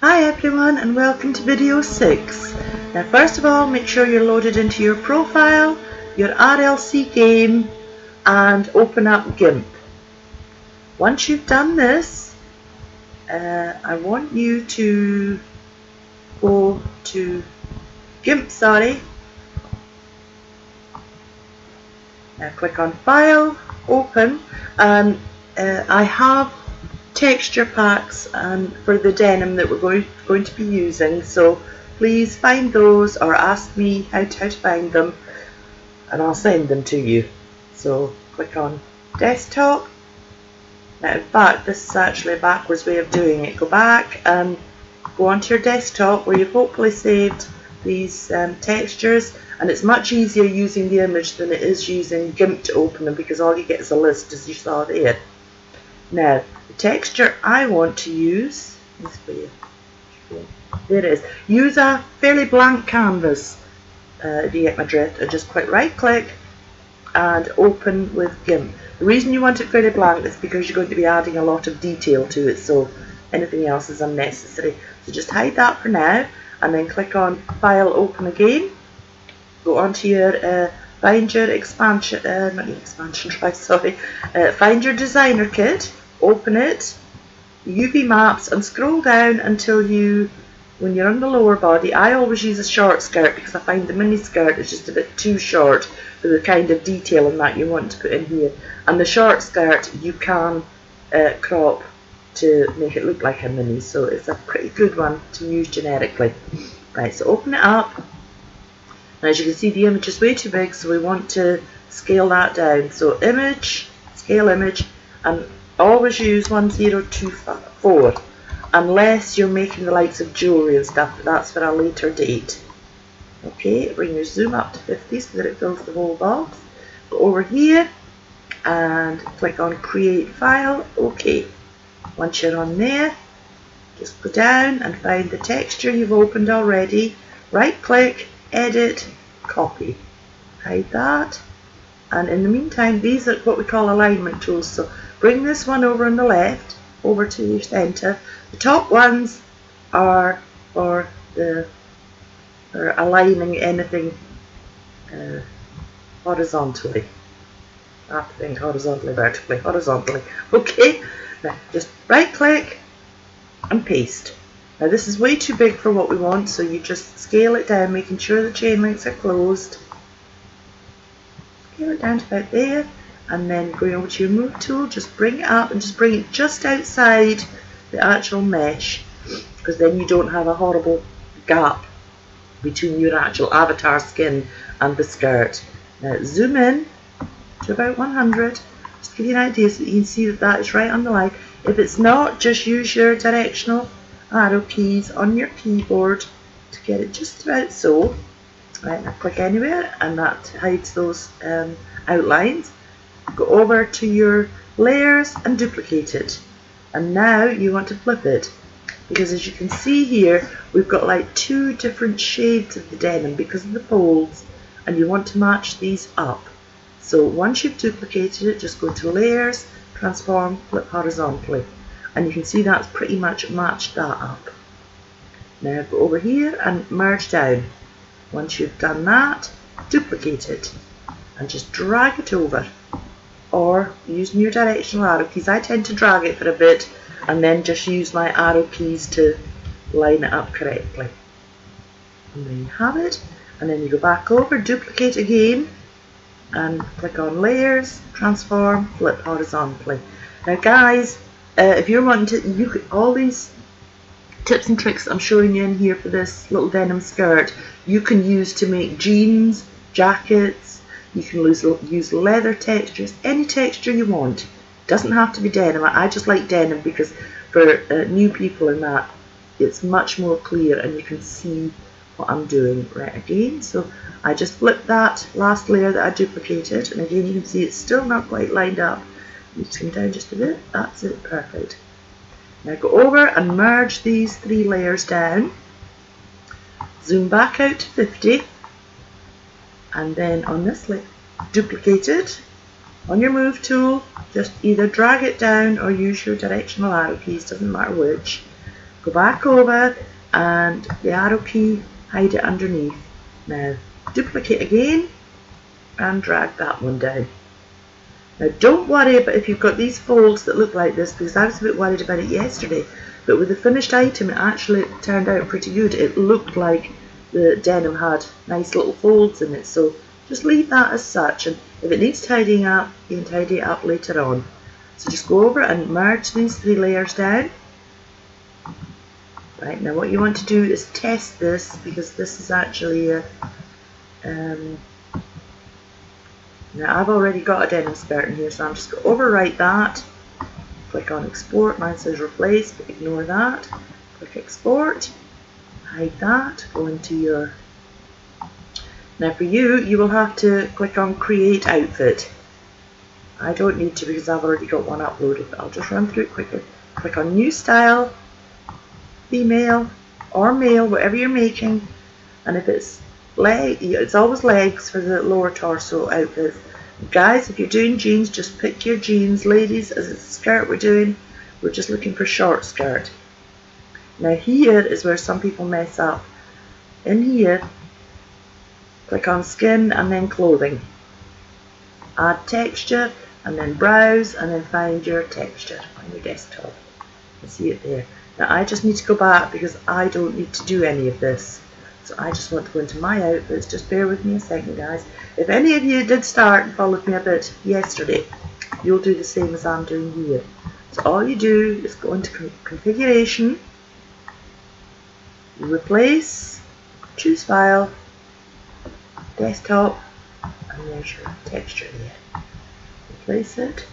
Hi everyone and welcome to video 6. Now first of all, make sure you're loaded into your profile, your RLC game, and open up GIMP. Once you've done this, I want you to go to GIMP, Now click on File, Open, and I have texture packs and for the denim that we're going to be using, so please find those or ask me how to find them and I'll send them to you. So click on Desktop. Now in fact this is actually a backwards way of doing it. Go back and go onto your desktop where you've hopefully saved these textures, and it's much easier using the image than it is using GIMP to open them because all you get is a list as you saw there. Now the texture I want to use is there it is. Use a fairly blank canvas if you get my drift, and just click right click and open with GIMP. The reason you want it fairly blank is because you're going to be adding a lot of detail to it, so anything else is unnecessary. So just hide that for now and then click on File, Open again. Go onto your find your expansion, not your expansion drive, sorry. Find your designer kit, open it, UV maps, and scroll down until when you're on the lower body. I always use a short skirt because I find the mini skirt is just a bit too short for the kind of detail in that you want to put in here. And the short skirt you can crop to make it look like a mini, so it's a pretty good one to use generically. Right, so open it up. Now as you can see, the image is way too big, so we want to scale that down. So image, scale image, and always use 1024 unless you're making the likes of jewellery and stuff, but that's for a later date. Okay, bring your zoom up to 50 so that it fills the whole box. Go over here and click on Create File. Okay, once you're on there, just go down and find the texture you've opened already. Right click, Edit, Copy. Hide that. And in the meantime, these are what we call alignment tools. So bring this one over on the left, over to your center. The top ones are for aligning anything horizontally. I have to think horizontally, vertically, horizontally. Okay, now just right click and paste. Now this is way too big for what we want, so you just scale it down, making sure the chain links are closed. Scale it down to about there, and then going over to your move tool, just bring it up and just bring it just outside the actual mesh, because then you don't have a horrible gap between your actual avatar skin and the skirt. Now zoom in to about 100, just to give you an idea so that you can see that that is right on the line. If it's not, just use your directional arrow keys on your keyboard to get it just about so. Right, now click anywhere and that hides those outlines. Go over to your layers and duplicate it. And now you want to flip it, because as you can see here, we've got like two different shades of the denim because of the folds, and you want to match these up. So once you've duplicated it, just go to Layers, Transform, Flip Horizontally. And you can see that's pretty much matched that up. Now go over here and merge down. Once you've done that, duplicate it and just drag it over, or using your directional arrow keys. I tend to drag it for a bit and then just use my arrow keys to line it up correctly. And there you have it. And then you go back over, duplicate again, and click on Layers, Transform, Flip Horizontally. Now guys, if you're wanting to, all these tips and tricks I'm showing you in here for this little denim skirt, you can use to make jeans, jackets. You can use leather textures, any texture you want. It doesn't have to be denim. I just like denim because for new people in that, it's much more clear and you can see what I'm doing. Right, again, so I just flipped that last layer that I duplicated, and again you can see it's still not quite lined up. You just come down just a bit, that's it, perfect. Now go over and merge these three layers down, zoom back out to 50, and then on this layer, duplicate it. On your move tool, just either drag it down or use your directional arrow keys, doesn't matter which. Go back over and the arrow key, hide it underneath. Now duplicate again and drag that one down. Now don't worry about if you've got these folds that look like this, because I was a bit worried about it yesterday, but with the finished item it actually turned out pretty good. It looked like the denim had nice little folds in it, so just leave that as such, and if it needs tidying up, you can tidy it up later on. So just go over and merge these 3 layers down. Right, now what you want to do is test this, because this is actually a now I've already got a denim skirt in here, so I'm just going to overwrite that, click on export, mine says replace, but ignore that, click export, hide that, go into your, now for you, you will have to click on create outfit. I don't need to because I've already got one uploaded, but I'll just run through it quickly. Click on new style, female or male, whatever you're making, and if it's leg, it's always legs for the lower torso outfits. Guys, if you're doing jeans, just pick your jeans. Ladies, as it's a skirt we're just looking for short skirt. Now here is where some people mess up. In here, click on skin and then clothing. Add texture and then browse and then find your texture on your desktop. You see it there. Now I just need to go back because I don't need to do any of this. So I just want to go into my outfits. Just bear with me a second, guys. If any of you did start and followed me a bit yesterday, you'll do the same as I'm doing here. So all you do is go into configuration, replace, choose file, desktop, and there's your texture there. Replace it.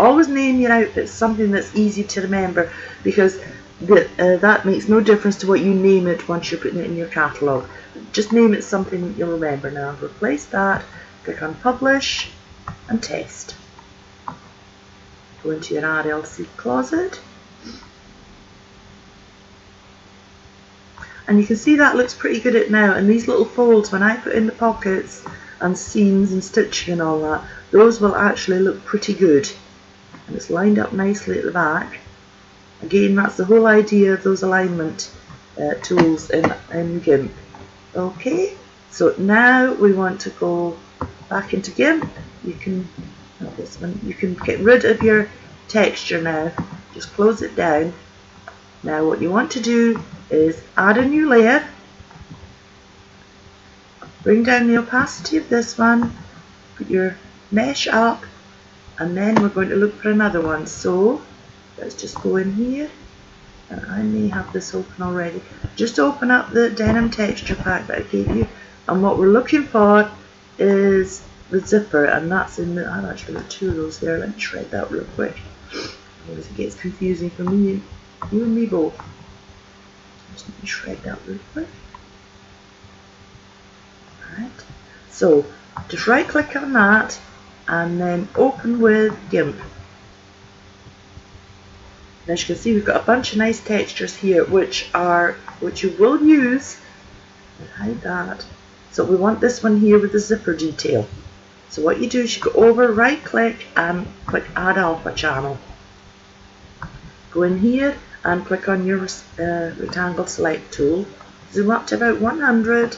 Always name your outfits something that's easy to remember, because that makes no difference to what you name it once you're putting it in your catalogue. Just name it something you'll remember. Now replace that, click on publish and test. Go into your RLC closet, and you can see that looks pretty good at now, and these little folds, when I put in the pockets and seams and stitching and all that, those will actually look pretty good, and it's lined up nicely at the back. Again, that's the whole idea of those alignment tools in GIMP. Okay, so now we want to go back into GIMP. You can, not this one, you can get rid of your texture now. Just close it down. Now what you want to do is add a new layer. Bring down the opacity of this one. Put your mesh up, and then we're going to look for another one. So let's just go in here, and I may have this open already. Just open up the denim texture pack that I gave you, and what we're looking for is the zipper, and that's in the, I've actually got 2 of those there. Let me shred that real quick, otherwise it gets confusing for me, you and me both. Just let me shred that real quick. Alright, so just right click on that and then open with GIMP. As you can see, we've got a bunch of nice textures here which you will use. Hide that. So we want this one here with the zipper detail. So what you do is you go over, right click and click add alpha channel. Go in here and click on your rectangle select tool. Zoom up to about 100,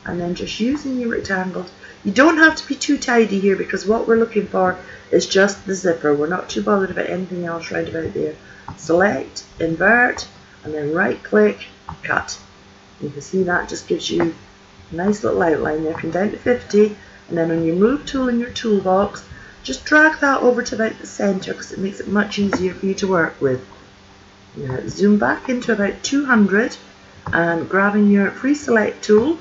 and then just using your rectangles. You don't have to be too tidy here, because what we're looking for is just the zipper. We're not too bothered about anything else right about there. Select, invert, and then right click, cut. You can see that just gives you a nice little outline there. Come down to 50, and then on your move tool in your toolbox, just drag that over to about the center, because it makes it much easier for you to work with. Now zoom back into about 200, and grabbing your free select tool,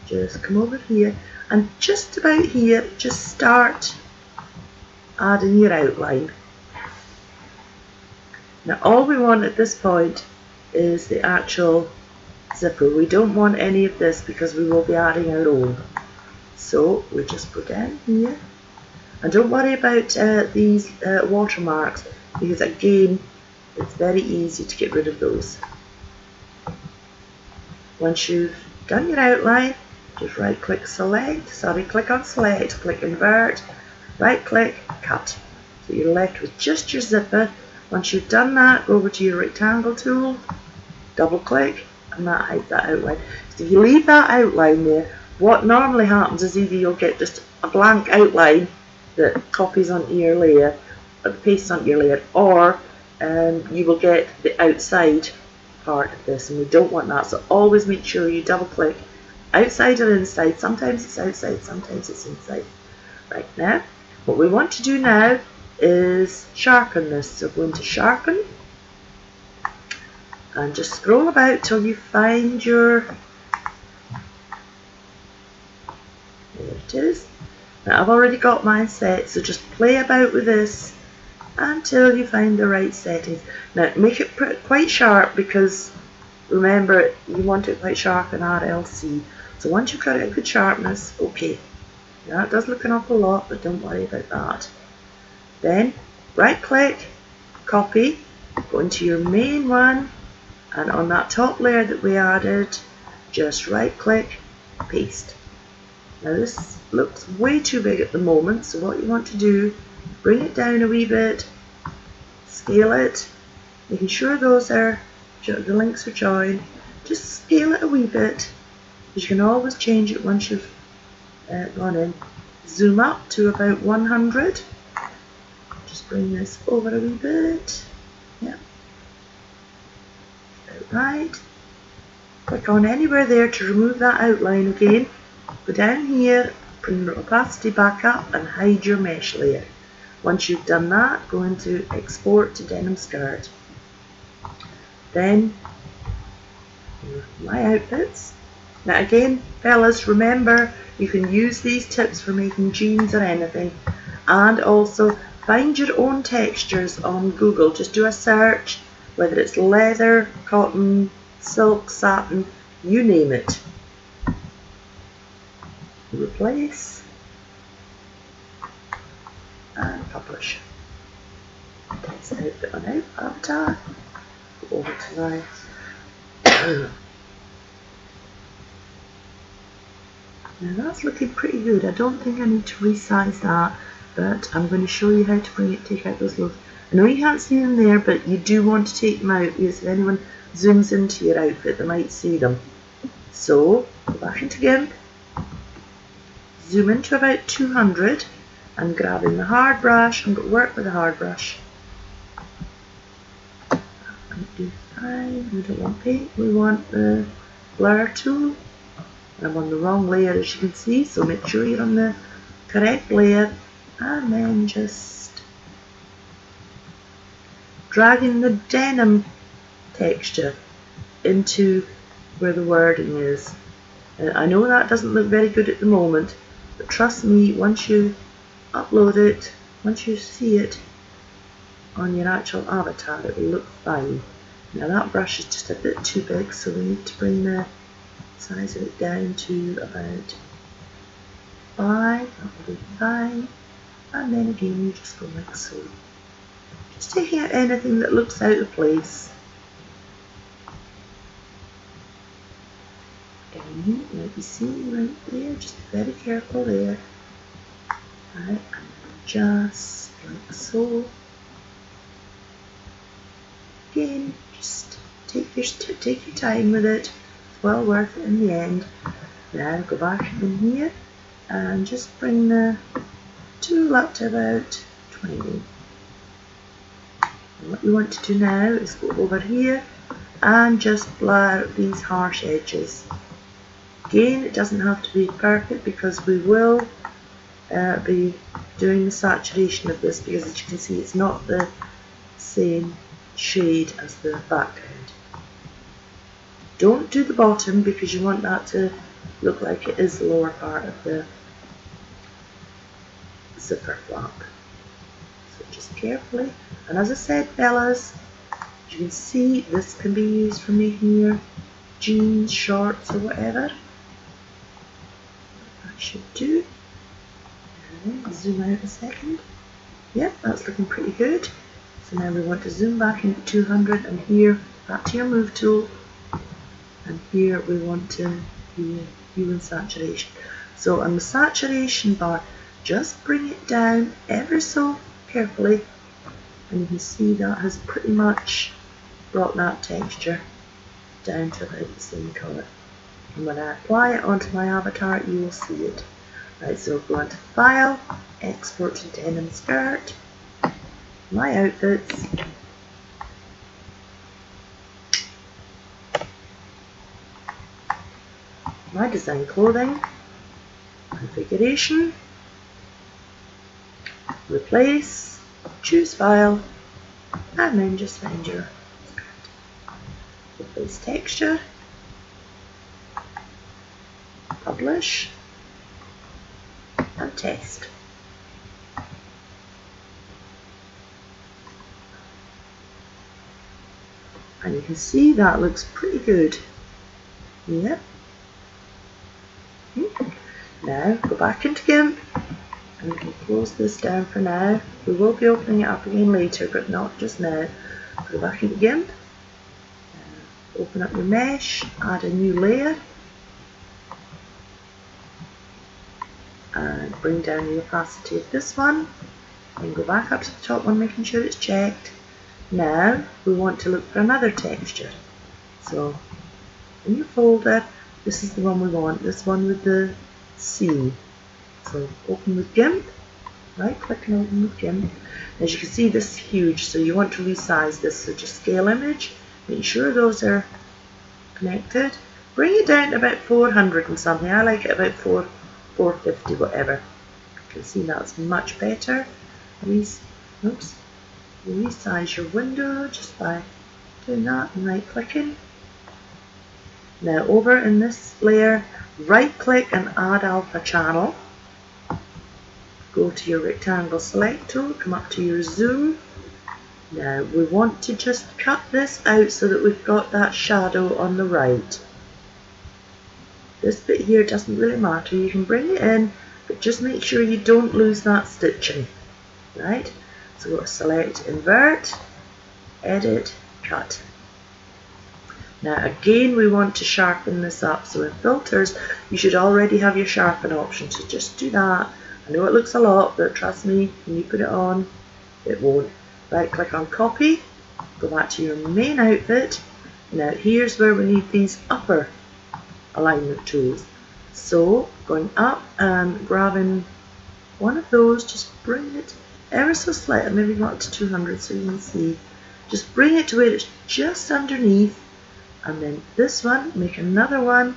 just come over here, and just about here, just start adding your outline. Now all we want at this point is the actual zipper. We don't want any of this because we will be adding our own. So we just go down here, and don't worry about these watermarks, because again it's very easy to get rid of those. Once you've done your outline, just right click select, click on select, click invert, right click, cut. So you're left with just your zipper. Once you've done that, go over to your rectangle tool, double click, and that hides that outline. So if you leave that outline there, what normally happens is either you'll get just a blank outline that copies onto your layer, or pastes onto your layer, or you will get the outside part of this, and we don't want that. So always make sure you double click outside or inside. Sometimes it's outside, sometimes it's inside. Right, now what we want to do now is sharpen this. So go into sharpen and just scroll about till you find your, there it is. Now I've already got mine set, so just play about with this until you find the right settings. Now make it quite sharp, because remember you want it quite sharp in RLC. So once you've got it at good sharpness, okay. Now it does look an awful lot, but don't worry about that. Then right click, copy, go into your main one, and on that top layer that we added, just right click, paste. Now this looks way too big at the moment, so what you want to do, bring it down a wee bit, scale it, making sure those are, the links are joined, just scale it a wee bit, because you can always change it once you've gone in. Zoom up to about 100, just bring this over a wee bit, yeah, right, click on anywhere there to remove that outline again, go down here, bring the opacity back up and hide your mesh layer. Once you've done that, go into export to denim skirt. Then my outfits. Now again, fellas, remember you can use these tips for making jeans or anything, and also find your own textures on Google. Just do a search, whether it's leather, cotton, silk, satin, you name it. Replace and publish. Test outfit on out, avatar, go over to my now that's looking pretty good. I don't think I need to resize that, but I'm going to show you how to bring it, take out those loops. I know you can't see them there, but you do want to take them out, because if anyone zooms into your outfit, they might see them. So go back into GIMP, zoom into about 200, and grabbing the hard brush, and work with the hard brush. Do fine. We don't want paint, we want the blur tool. I'm on the wrong layer, as you can see, so make sure you're on the correct layer, and then just dragging the denim texture into where the wording is. I know that doesn't look very good at the moment, but trust me, once you upload it, once you see it on your actual avatar, it will look fine. Now that brush is just a bit too big, so we need to bring the size of it down to about 5, that will be fine, and then again you just go like so. Just taking out anything that looks out of place. And you might be seeing right there, just be very careful there. Right, and just like so. Again, just take your time with it. It's well worth it in the end. Now go back in here and just bring the tool up to about 20. And what you want to do now is go over here and just blur out these harsh edges. Again, it doesn't have to be perfect, because we will be doing the saturation of this, because as you can see, it's not the same shade as the background. Don't do the bottom, because you want that to look like it is the lower part of the zipper flap. So just carefully, and as I said, fellas, as you can see, this can be used for making your jeans, shorts, or whatever. That should do. And zoom out a second. Yep, that's looking pretty good. So now we want to zoom back into 200, and here, back to your move tool, and here we want to hue and saturation. So on the saturation bar, just bring it down ever so carefully and you can see that has pretty much brought that texture down to about the same colour. And when I apply it onto my avatar, you will see it. Right, so go into File, Export to Denim Skirt, My Outfits, My Design Clothing, Configuration, Replace, choose File, and then just find your skirt. Replace Texture, Publish, and Test. And you can see that looks pretty good. Yep. Now go back into GIMP and we can close this down for now. We will be opening it up again later, but not just now. Go back into GIMP, open up your mesh, add a new layer, and bring down the opacity of this one, and go back up to the top one, making sure it's checked. Now we want to look for another texture. So in your folder, this is the one we want, this one with the C. So open with GIMP, right click and open with GIMP. As you can see, this is huge, so you want to resize this. So just scale image, make sure those are connected. Bring it down to about 400 and something. I like it about 450, whatever. You can see that's much better. Oops. Resize your window just by doing that and right clicking. Now over in this layer, right click and add alpha channel. Go to your rectangle select tool, come up to your zoom. Now we want to just cut this out so that we've got that shadow on the right. This bit here doesn't really matter, you can bring it in, but just make sure you don't lose that stitching. Right? So go to select, invert, edit, cut. Now again we want to sharpen this up, so in filters you should already have your sharpen option, so just do that. I know it looks a lot, but trust me, when you put it on, it won't. Right click on copy, go back to your main outfit. Now here's where we need these upper alignment tools. So going up and grabbing one of those, just bring it ever so slightly, maybe go up to 200 so you can see. Just bring it to where it's just underneath, and then this one, make another one,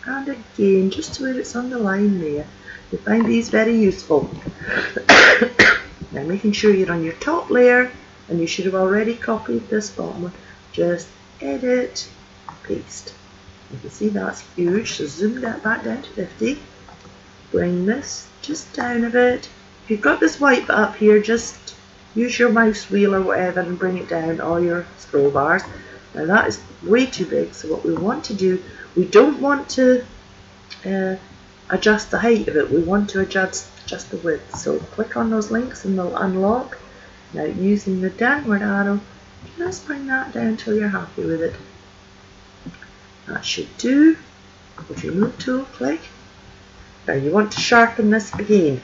and again just to where it's on the line there. You find these very useful. Now making sure you're on your top layer, and you should have already copied this bottom one. Just edit, paste. You can see that's huge, so zoom that back down to 50. Bring this just down a bit. If you've got this white bit up here, just use your mouse wheel or whatever and bring it down, all your scroll bars. Now that is way too big, so what we want to do, we don't want to adjust the height of it, we want to adjust just the width. So click on those links and they'll unlock. Now using the downward arrow, just bring that down until you're happy with it. That should do. Go to your move tool, click. Now you want to sharpen this again.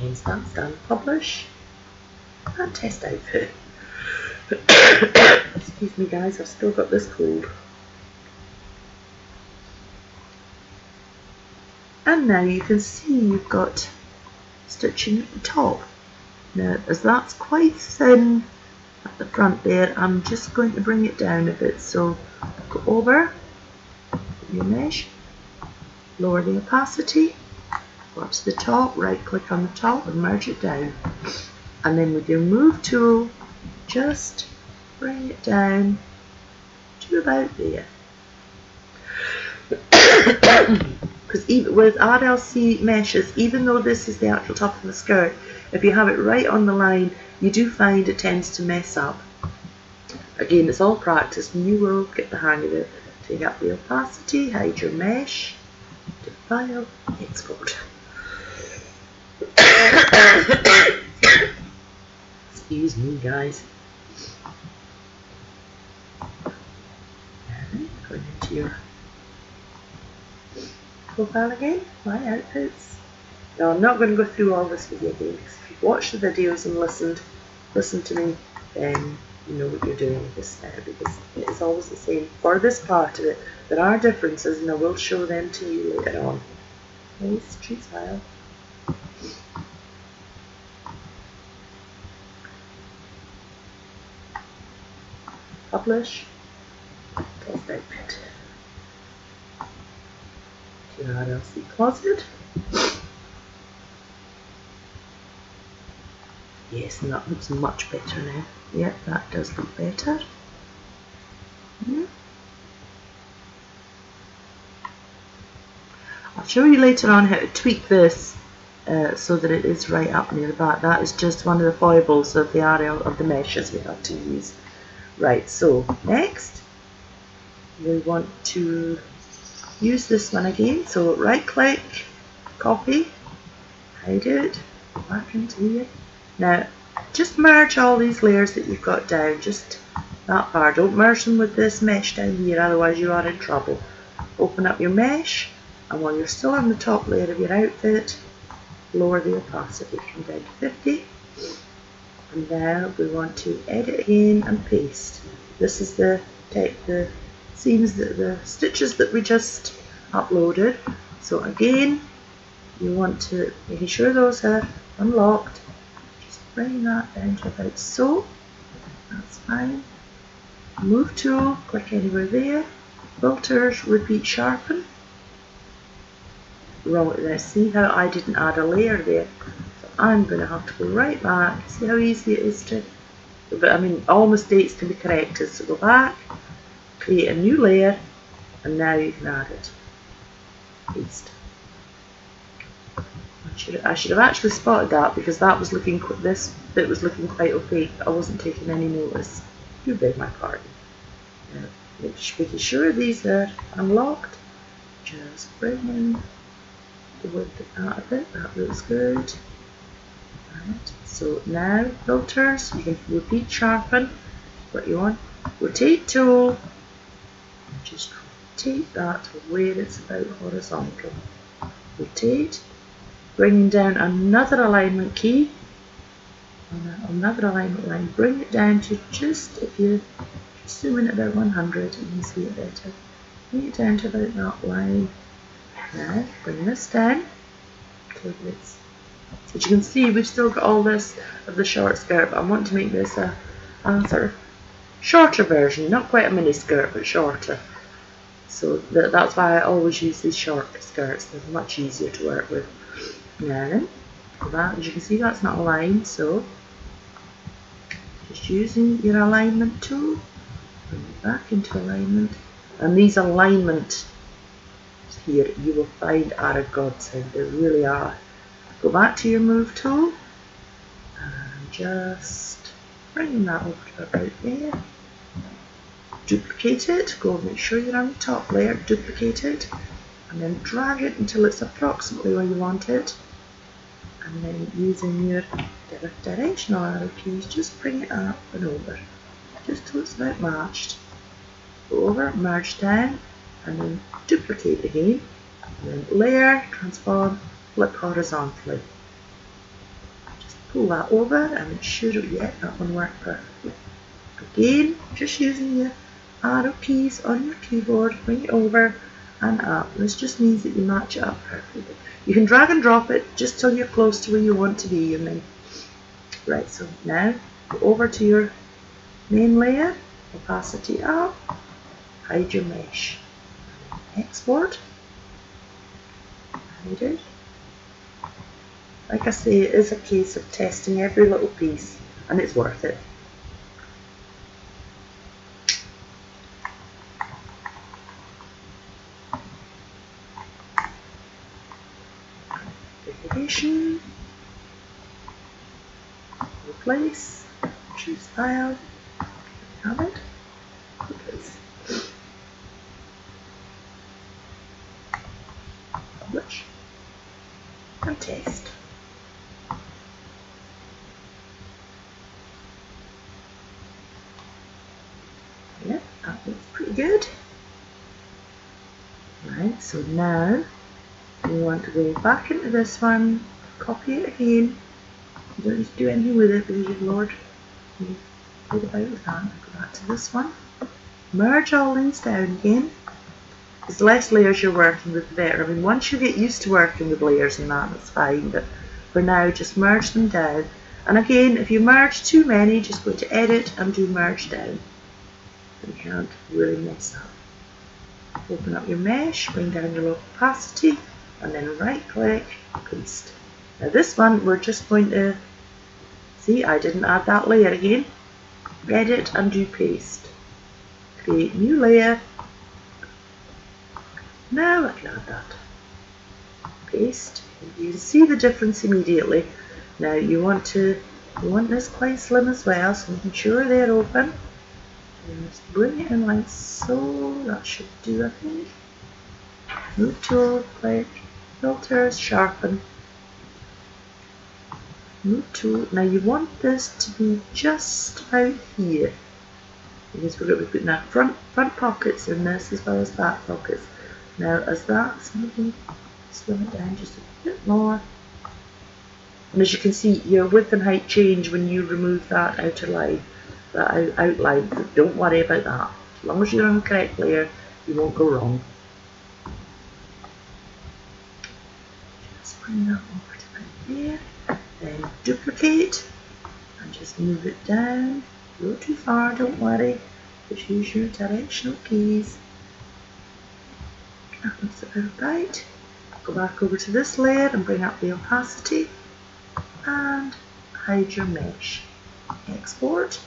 Once that's done, publish and test output. Excuse me guys, I've still got this cold. And now you can see you've got stitching at the top. Now as that's quite thin at the front there, I'm just going to bring it down a bit. So go over your mesh, lower the opacity, go up to the top, right click on the top and merge it down. And then with your move tool, just bring it down to about there. Because even with RLC meshes, even though this is the actual top of the skirt, if you have it right on the line, you do find it tends to mess up. Again, it's all practice and you will get the hang of it. Take up the opacity, hide your mesh, to file, export. Excuse me guys. And going into your profile again, my outputs. Now I'm not going to go through all this with you again, because if you've watched the videos and listened to me, then you know what you're doing with this now, because it is always the same. For this part of it, there are differences and I will show them to you later on. Nice, choose file. Publish, test output. To your RLC closet. Yes, and that looks much better now. Yep, that does look better. I'll show you later on how to tweak this so that it is right up near the back. That is just one of the foibles of the RL of the meshes we have to use. Right, so next we want to use this one again. So right click, copy, hide it, go back into here. Now just merge all these layers that you've got down, just that far. Don't merge them with this mesh down here, otherwise you are in trouble. Open up your mesh, and while you're still on the top layer of your outfit, lower the opacity, come down to 50. And now we want to edit again and paste. This is the seams, the stitches that we just uploaded. So again, you want to make sure those are unlocked. Just bring that down to about so. That's fine. Move tool, click anywhere there. Filters, repeat, sharpen. Wrong, let's see how I didn't add a layer there. I'm going to have to go right back. See how easy it is to, but I mean all mistakes can be corrected. So go back, create a new layer, and now you can add it. Paste. I should have actually spotted that, because that was looking, this bit was looking quite opaque. I wasn't taking any notice. You beg my pardon. Making sure these are unlocked. Just bring in the width out of it. That looks good. Right. So now filters, you can repeat, sharpen, what you want. Rotate tool, and just rotate that to where it's about horizontal. Rotate, bringing down another alignment key, another alignment line. Bring it down to just, if you zoom in at about 100, you can see it better. Bring it down to about that line. Now bring this down to it's. So as you can see, we've still got all this of the short skirt, but I want to make this a sort of shorter version, not quite a mini skirt, but shorter. So that's why I always use these short skirts. They're much easier to work with. Now then, that, as you can see, that's not aligned, so just using your alignment tool, bring it back into alignment. And these alignment here, you will find are a godsend. They really are. Go back to your move tool and just bring that over to about there. Duplicate it, go and make sure you're on the top layer, duplicate it, and then drag it until it's approximately where you want it. And then using your directional arrow keys, just bring it up and over, just till it's about matched. Go over, merge down, and then duplicate again, and then layer, transform, flip horizontally. pull that over and it should have, yeah, that one worked perfectly. Again, just using your arrow keys on your keyboard, bring it over and up. This just means that you match it up perfectly. You can drag and drop it just till you're close to where you want to be. And then, right, so now go over to your main layer, opacity up, hide your mesh, export, hide it. Like I say, it is a case of testing every little piece, and it's worth it. Configuration, replace, choose file, have it, replace, publish, and test. Yeah, that looks pretty good. Right, so now we want to go back into this one, copy it again. You don't need to do anything with it because you've Lord, you played about with that. Go back to this one, merge all these down again. As less layers you're working with, the better. I mean, once you get used to working with layers and that's fine, but for now, just merge them down. And again, if you merge too many, just go to edit and do merge down. You can't really mess up. Open up your mesh, bring down your opacity, and then right click, paste. Now this one, we're just going to, see, I didn't add that layer again. Edit and do paste. Create new layer. Now I can add that. Paste. You can see the difference immediately. Now you want this quite slim as well, so making sure they're open. And just bring it in like so. That should do, I think. Move tool, click, filters, sharpen. Move tool. Now you want this to be just about here, because we're going to be putting our front pockets in this as well as back pockets. Now as that's maybe slim it down just a bit more. And as you can see, your width and height change when you remove that outer line, that outline. Don't worry about that. As long as you're on the correct layer, you won't go wrong. Just bring that over to about there. Then duplicate and just move it down. Go too far, don't worry. Just use your directional keys. That looks about right. Go back over to this layer and bring up the opacity and hide your mesh. Export.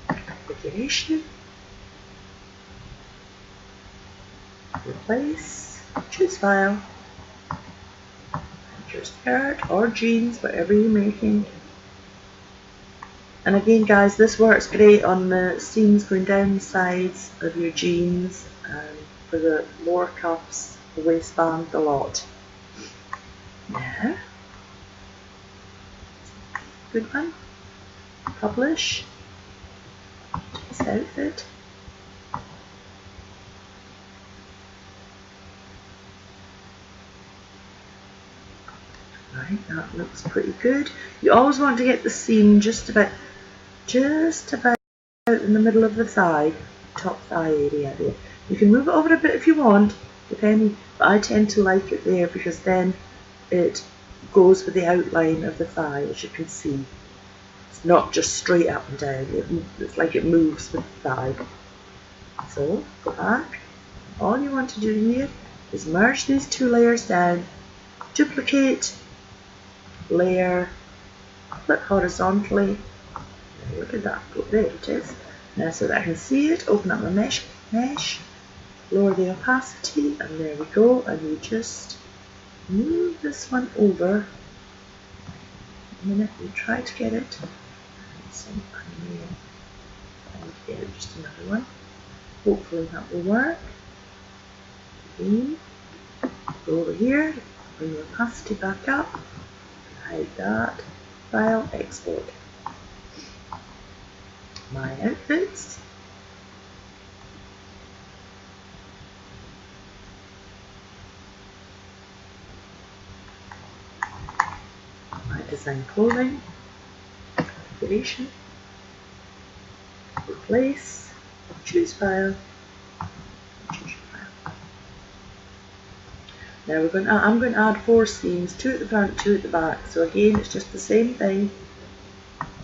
Configuration. Replace. Choose file. Your skirt or jeans, whatever you're making. And again guys, this works great on the seams going down the sides of your jeans and for the lower cuffs, the waistband, the lot. Yeah. Good one. Publish. This outfit. Right, that looks pretty good. You always want to get the seam just about in the middle of the thigh, top thigh area there. You can move it over a bit if you want, depending, but I tend to like it there because then it goes with the outline of the thigh, as you can see. It's not just straight up and down, it's like it moves with the thigh. So, go back. All you want to do here is merge these two layers down, duplicate, layer, flip horizontally. Look at that, there it is. Now so that I can see it, open up my mesh, lower the opacity, and there we go, and you just move this one over. A minute, we try to get it. And get it just another one. Hopefully that will work. Again, go over here, bring the opacity back up, hide that, file, export. My outfits. My design clothing. Configuration. Replace. Choose file. Now I'm going to add 4 seams, 2 at the front, 2 at the back. So again, it's just the same thing,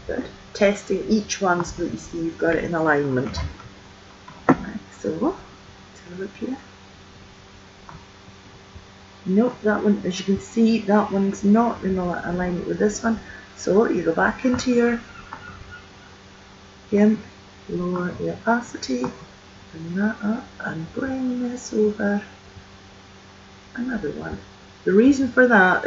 but testing each one so that you see you've got it in alignment. Right, so let's have a look here. Nope, that one, as you can see, that one's not in alignment with this one. So you go back into your GIMP, lower the opacity, bring that up, and bring this over. Another one. The reason for that,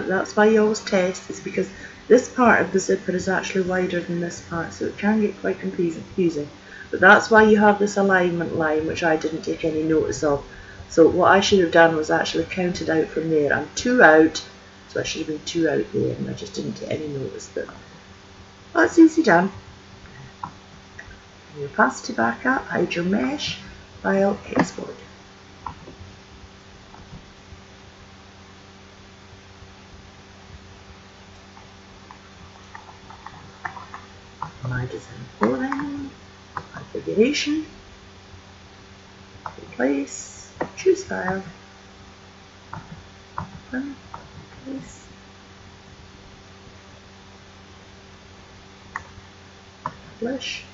that's why you always test, is because this part of the zipper is actually wider than this part, so it can get quite confusing. But that's why you have this alignment line, which I didn't take any notice of. So what I should have done was actually counted out from there. I'm 2 out, so I should have been 2 out there, and I just didn't take any notice. But that's easy done. Your opacity back up, hide your mesh, file, export. My design clothing, configuration, replace, choose file, open, replace, publish,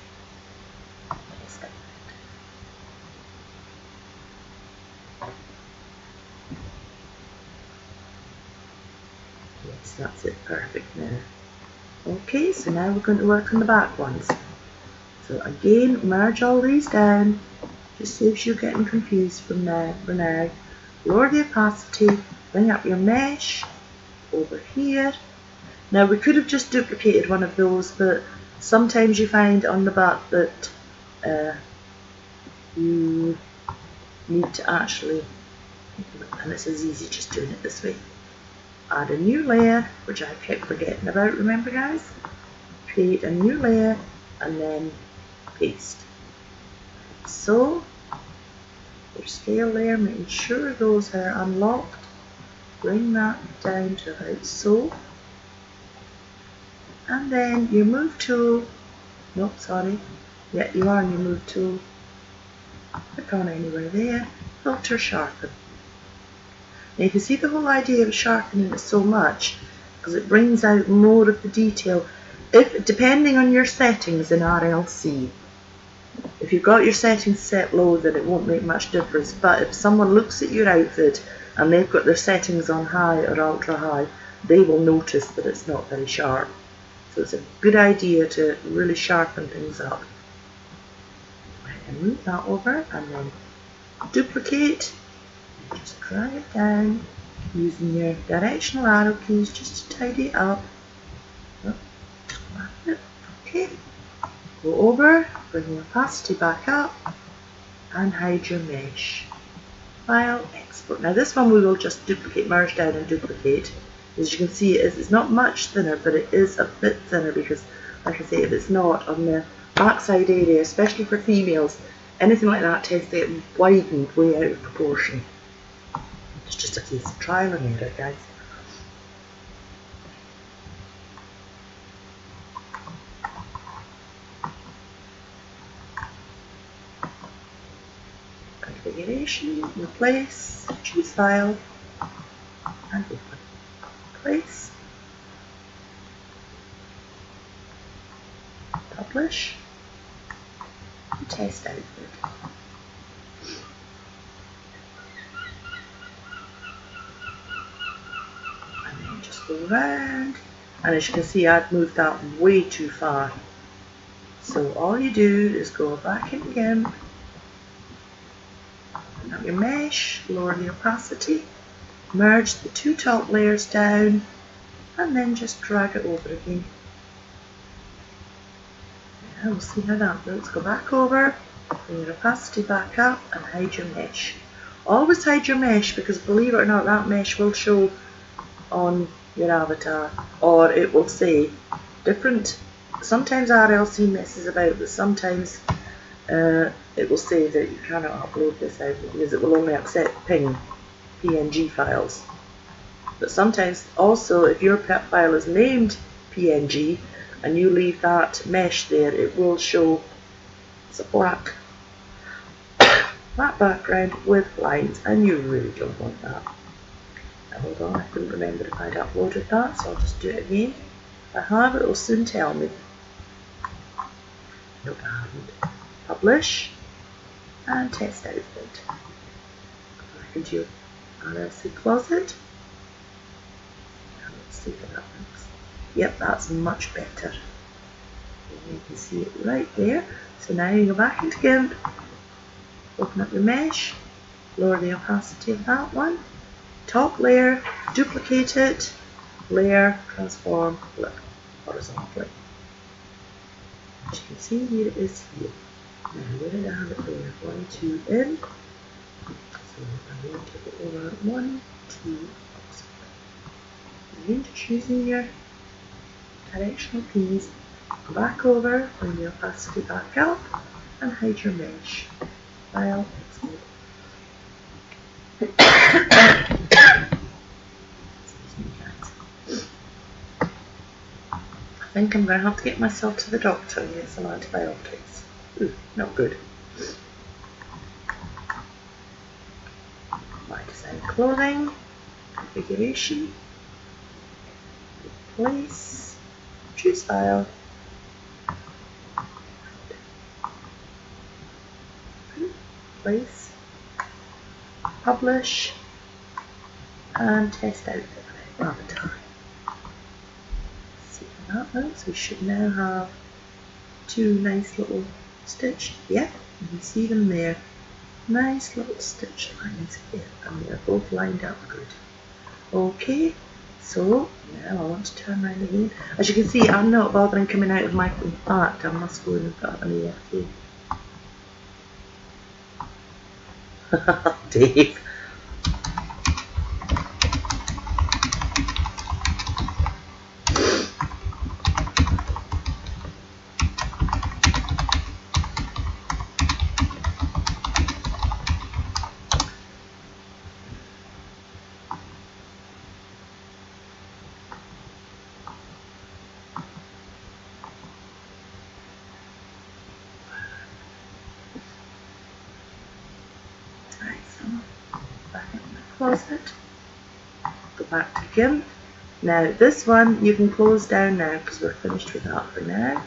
paste it. Yes, that's it, perfect now. Okay, so now we're going to work on the back ones. So again, merge all these down, just saves you getting confused for now. Lower the opacity, bring up your mesh over here. Now we could have just duplicated one of those, but sometimes you find on the back that you need to actually, and it's as easy just doing it this way. Add a new layer, which I kept forgetting about, remember guys? Create a new layer and then paste. So, your scale layer, making sure those are unlocked, bring that down to about so. And then your move tool, nope, sorry, yeah, you are on your move tool. Click on anywhere there, filter sharpen. Now you can see the whole idea of sharpening it so much because it brings out more of the detail. Depending on your settings in RLC, if you've got your settings set low, then it won't make much difference. But if someone looks at your outfit and they've got their settings on high or ultra high, they will notice that it's not very sharp. So it's a good idea to really sharpen things up. And move that over and then duplicate. Just drag it down using your directional arrow keys just to tidy it up. Okay, go over, bring your opacity back up and hide your mesh. File, export. Now this one we will just duplicate, merge down and duplicate. As you can see, it's not much thinner, but it is a bit thinner because, like I say, if it's not on the backside area, especially for females, anything like that tends to get widened way out of proportion. It's just a case of trial and error, guys. Configuration, replace, choose file, and open. Place, publish, and test output. And then just go around, and as you can see, I've moved that way too far. So all you do is go back in GIMP, bring up your mesh, lower the opacity, merge the 2 top layers down, and then just drag it over again. Now we'll see how that looks. Go back over, bring your opacity back up, and hide your mesh. Always hide your mesh because, believe it or not, that mesh will show on your avatar, or it will say different sometimes RLC messes about, but sometimes it will say that you cannot upload this out because it will only accept PNG files. But sometimes also, if your file is named PNG and you leave that mesh there, it will show it's a black background with lines, and you really don't want that. Now hold on, I couldn't remember if I'd uploaded that, so I'll just do it again. If I have, it will soon tell me. Nope, I haven't. Publish and test output. Go back into your RLC closet. Now let's see how that looks. Yep, that's much better. And you can see it right there. So now you go back into GIMP, open up your mesh, lower the opacity of that one, top layer, duplicate it, layer, transform, flip horizontally. As you can see, here it is here. Now, where did I have it there? 1, 2 in. So I'm going to go over 1, 2, again, just using your directional keys. Go back over, bring the opacity back up, and hide your mesh. File, export. I think I'm going to have to get myself to the doctor and get some antibiotics. Ooh, not good. My design clothing, configuration, place, choose file, place, publish, and test out the avatar. See how that looks. We should now have two nice little stitch. Yeah, you can see them there. Nice little stitch lines here, and they're both lined up good. Okay, so now I want to turn around again. As you can see, I'm not bothering coming out of my. In fact, I must go in and put an EFA. Dave. Closet, go back to GIMP. Now this one you can close down now because we're finished with that for now.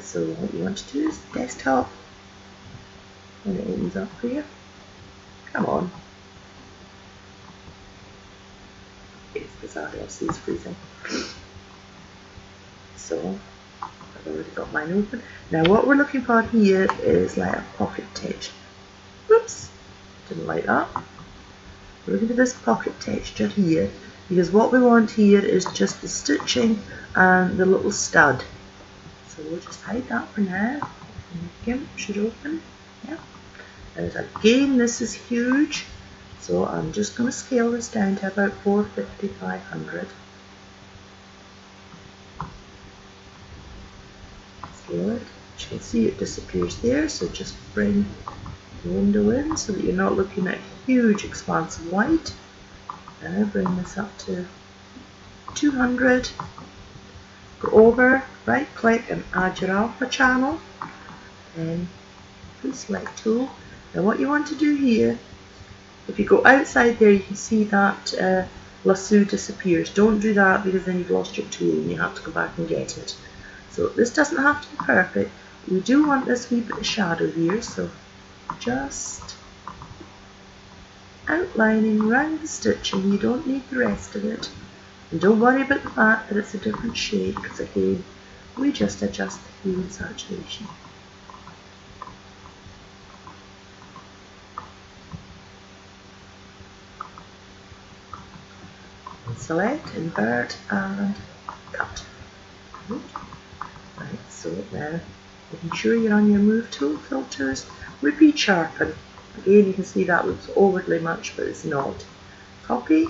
So what you want to do is desktop, and it opens up for you. Come on. It's because RLC is freezing. So I've already got mine open. Now what we're looking for here is like a pocket text. Whoops, didn't like that. We're looking for this pocket texture here, because what we want here is just the stitching and the little stud. So we'll just hide that for now. And GIMP should open. Yeah. And again, this is huge, so I'm just going to scale this down to about 450, 500. Scale it. As you can see, it disappears there, so just bring the window in so that you're not looking at a huge expanse of white. Now bring this up to 200. Go over, right click and add your alpha channel. Then the select tool. Now what you want to do here, if you go outside there, you can see that lasso disappears. Don't do that because then you've lost your tool and you have to go back and get it. So this doesn't have to be perfect. We do want this wee bit of shadow here, so just outlining around the stitching. You don't need the rest of it, and don't worry about the fact that it's a different shade, because again we just adjust the hue and saturation. And select, invert and cut. Right, so now making sure you're on your move tool, filters, repeat sharpen. Again, you can see that looks overly much, but it's not. Copy,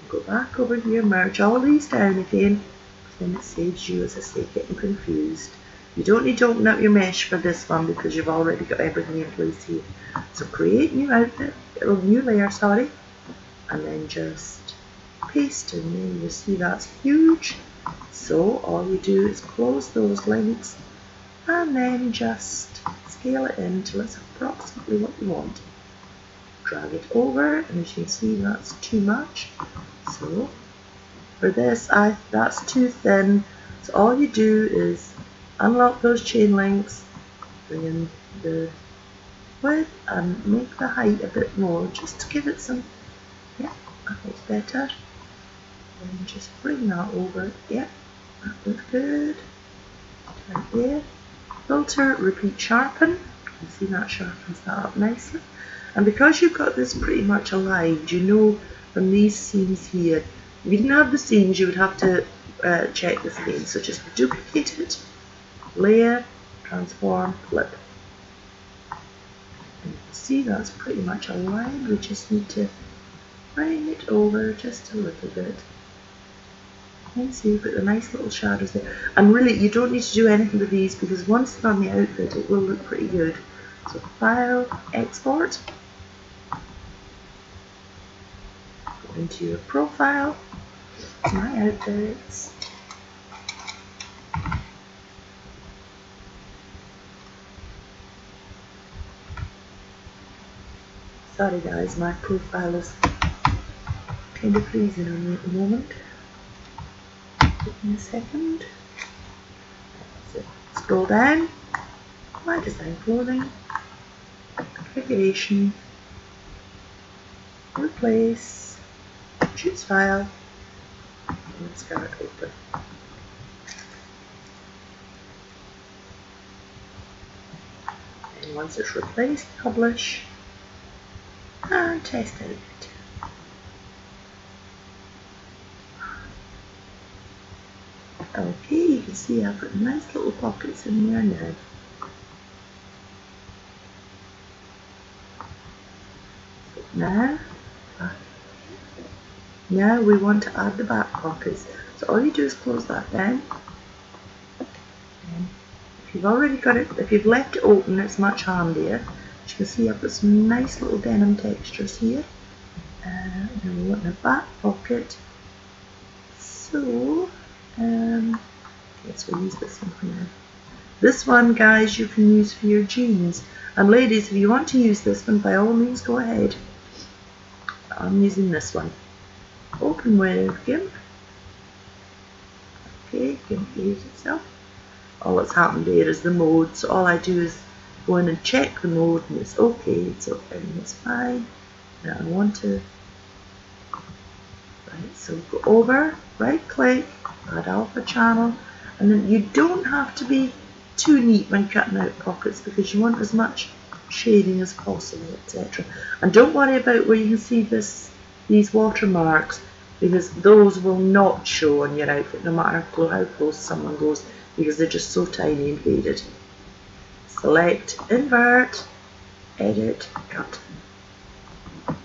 go back over here, merge all these down again. then it saves you, as I say, getting confused. You don't need to open up your mesh for this one because you've already got everything in place here. So create new outfit, or new layer, sorry, and then just paste in there. You see that's huge. So all you do is close those links and then just scale it in till it's approximately what you want. Drag it over, and as you can see that's too much. So for this, that's too thin. So all you do is unlock those chain links, bring in the width and make the height a bit more just to give it some, yeah, that looks better. And just bring that over, yeah, that looks good. Right there. Filter, repeat, sharpen. You see that sharpens that up nicely. And because you've got this pretty much aligned, you know from these seams here, if you didn't have the seams, you would have to check this again. So just duplicate it, layer, transform, flip. And you can see that's pretty much aligned. We just need to bring it over just a little bit. And see, you've got the nice little shadows there. And really, you don't need to do anything with these because once they're on the outfit, it will look pretty good. So File, Export. Go into your profile. My outfits. Sorry guys, my profile is kind of freezing on me at the moment. Give me a second. So scroll down. My design clothing. Configuration. Replace. Choose file. Let's get it open. And once it's replaced, publish and test out. Okay, you can see I've got nice little pockets in there now. Now we want to add the back pockets. So all you do is close that down. And if you've already got it, if you've left it open, it's much handier. As you can see, I've got some nice little denim textures here. And we want the back pocket. So, let's use this one for now. This one, guys, you can use for your jeans. And ladies, if you want to use this one, by all means, go ahead. I'm using this one. Open with GIMP. Okay, GIMP behaves itself. All that's happened there is the mode. So all I do is go in and check the mode, and it's okay. So everything is fine. Now I want to. Right, so go over, right click, add alpha channel, and then you don't have to be too neat when cutting out pockets because you want as much shading as possible, etc. And don't worry about where you can see these watermarks because those will not show on your outfit no matter how close someone goes because they're just so tiny and faded. Select, invert, edit, cut. Right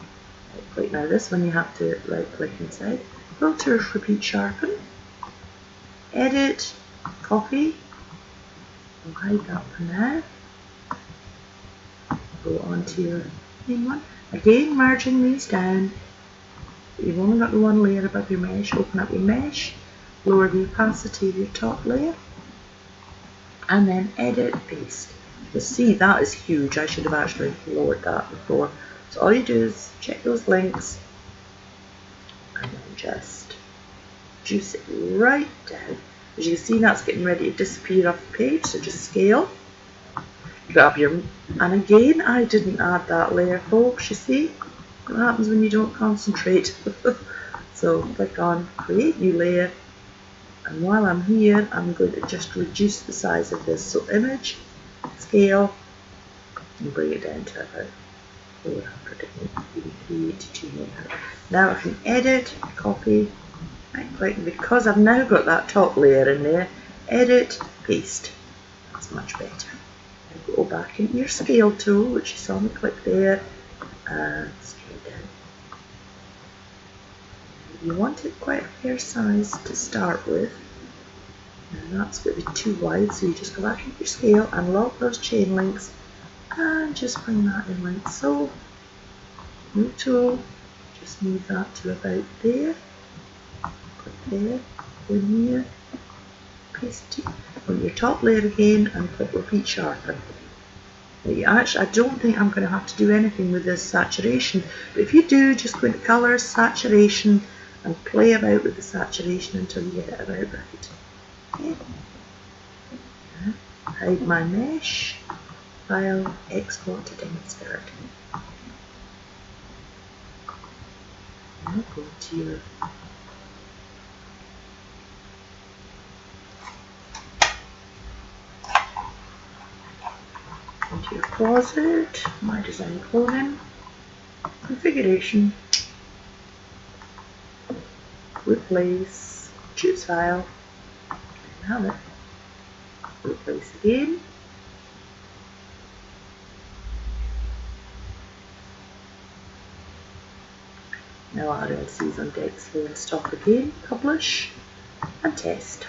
click. Now this one you have to right click inside. Filters, repeat, sharpen, edit, copy. I'll hide that for now. Go on to your main one. Again, merging these down. You've only got the one layer above your mesh. Open up your mesh, lower the opacity of your top layer, and then edit, paste. You see that is huge. I should have actually lowered that before. So all you do is check those links and then just juice it right down. As you can see, that's getting ready to disappear off the page, so just scale. Grab your, and again, I didn't add that layer, folks, you see? What happens when you don't concentrate? So click on create new layer, and while I'm here, I'm going to just reduce the size of this. So image, scale, and bring it down to about 400, maybe 382 maybe. Now I can edit, copy, right click, because I've now got that top layer in there, edit, paste. That's much better. Go back into your scale tool, which you saw me click there, and scale down. You want it quite a fair size to start with, and that's going to be too wide, so you just go back into your scale and lock those chain links and just bring that in like so. Move tool, just move that to about there, click there, go in here, paste it on your top layer again and click repeat sharpen. Actually, I don't think I'm going to have to do anything with this saturation, but if you do, just go into colours, saturation, and play about with the saturation until you get it about right. Okay. Hide my mesh, file, export to insert. Now go to your into your closet, my design clothing, configuration, replace, choose file, and have it, replace again, now RLC's on deck, slow and stop again, publish, and test.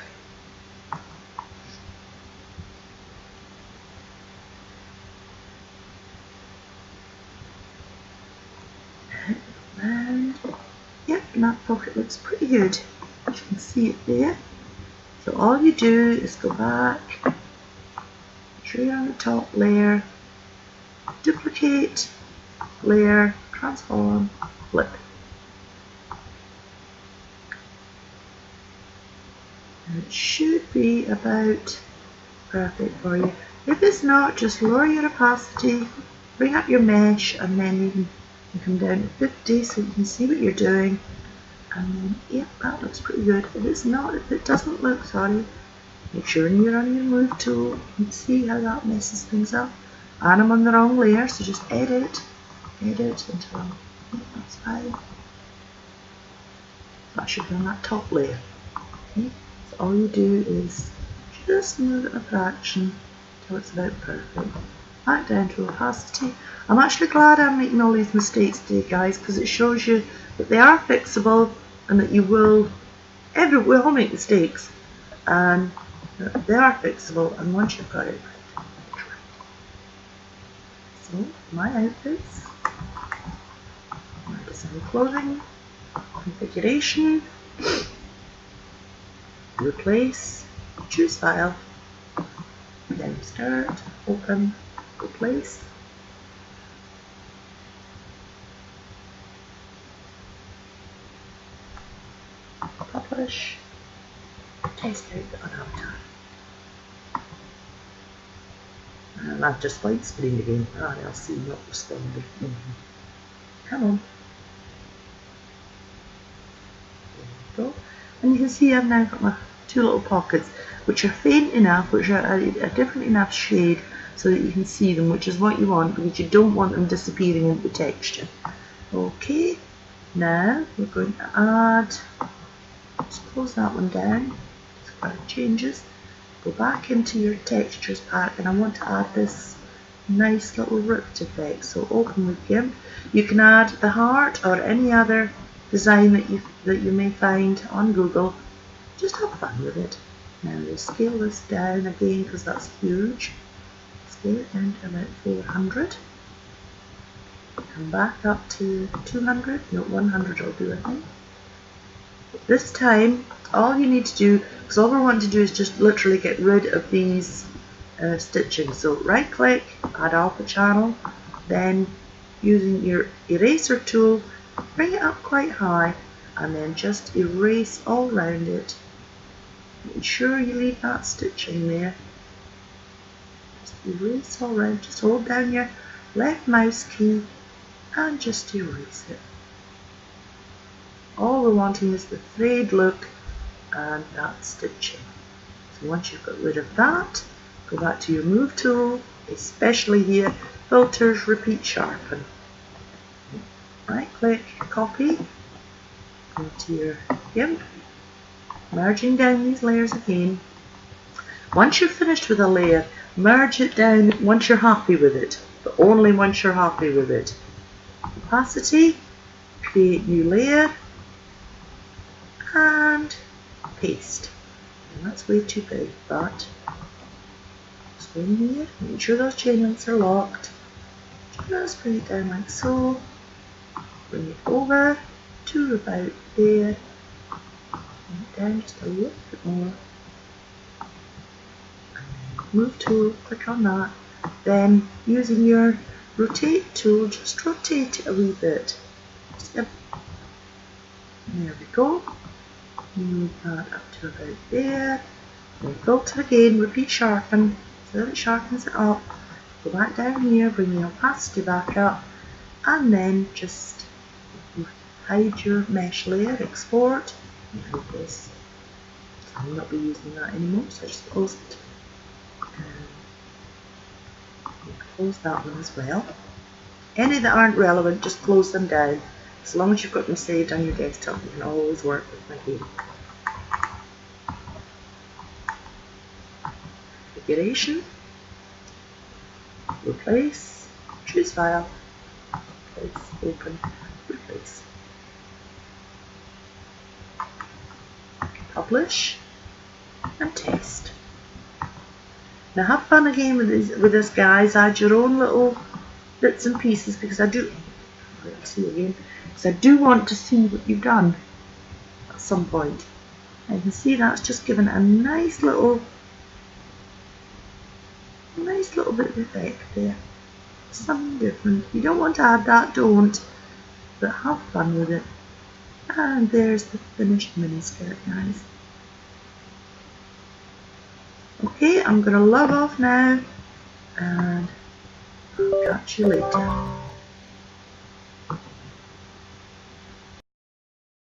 And yep, that pocket looks pretty good. You can see it there. So all you do is go back, tray on the top layer, duplicate, layer, transform, flip. And it should be about perfect for you. If it's not, just lower your opacity, bring up your mesh, and then you can come down to 50 so you can see what you're doing. And then, yep, that looks pretty good. If it's not, if it doesn't look, sorry, make sure you're on your move tool and see how that messes things up. And I'm on the wrong layer, so just edit until, yep, that's fine. So I should be on that top layer. Okay, so all you do is just move it a fraction until it's about perfect. Back down to opacity. I'm actually glad I'm making all these mistakes today, guys, because it shows you that they are fixable and that you will, we all make mistakes, and they are fixable, and once you've got it right. So, my outfits, my design clothing, configuration, replace, choose file, then start, open, replace, publish, test out the avatar. And I've just white screened again. RLC not responding. Come on. There we go. And you can see I've now got my two little pockets, which are faint enough, which are a different enough shade so that you can see them, which is what you want, because you don't want them disappearing into the texture. Okay, now we're going to add, let's close that one down, just changes, go back into your textures pack, and I want to add this nice little ripped effect. So open with GIMP. You can add the heart or any other design that you may find on Google. Just have fun with it. Now we'll scale this down again because that's huge. Scale it down to about 400. Come back up to 200. No, 100 will do, I think. This time, all you need to do, because all we want to do is just literally get rid of these stitching. So right click, add alpha channel, then using your eraser tool, bring it up quite high, and then just erase all around it. Make sure you leave that stitching there. Just erase all around, just hold down your left mouse key and just erase it. All we're wanting is the frayed look and that stitching. So once you've got rid of that, go back to your move tool, especially here, filters, repeat sharpen. Right click, copy, go to your GIMP, merging down these layers again. Once you're finished with a layer, merge it down once you're happy with it, but only once you're happy with it. Opacity, create new layer, and paste. And that's way too big, but just go in here, make sure those chain links are locked. Just bring it down like so. Bring it over to about there. Bring it down just a little bit more. Move tool, click on that. Then using your rotate tool, just rotate it a wee bit. There we go. Move that up to about there. Then filter again, repeat sharpen, so that it sharpens it up. Go back down here, bring the opacity back up, and then just hide your mesh layer, export, and hide this. So I'll not be using that anymore, so I just close it. Close that one as well. Any that aren't relevant, just close them down. As long as you've got them saved on your desktop, you can always work with my game. Configuration, replace, choose file, replace, open, replace. Publish and test. Now have fun again with this guys, add your own little bits and pieces because I do want to see what you've done at some point. And you can see that's just given a nice little bit of effect there. Something different. If you don't want to add that, don't, but have fun with it. And there's the finished mini skirt, guys. Okay, I'm going to log off now and I'll catch you later.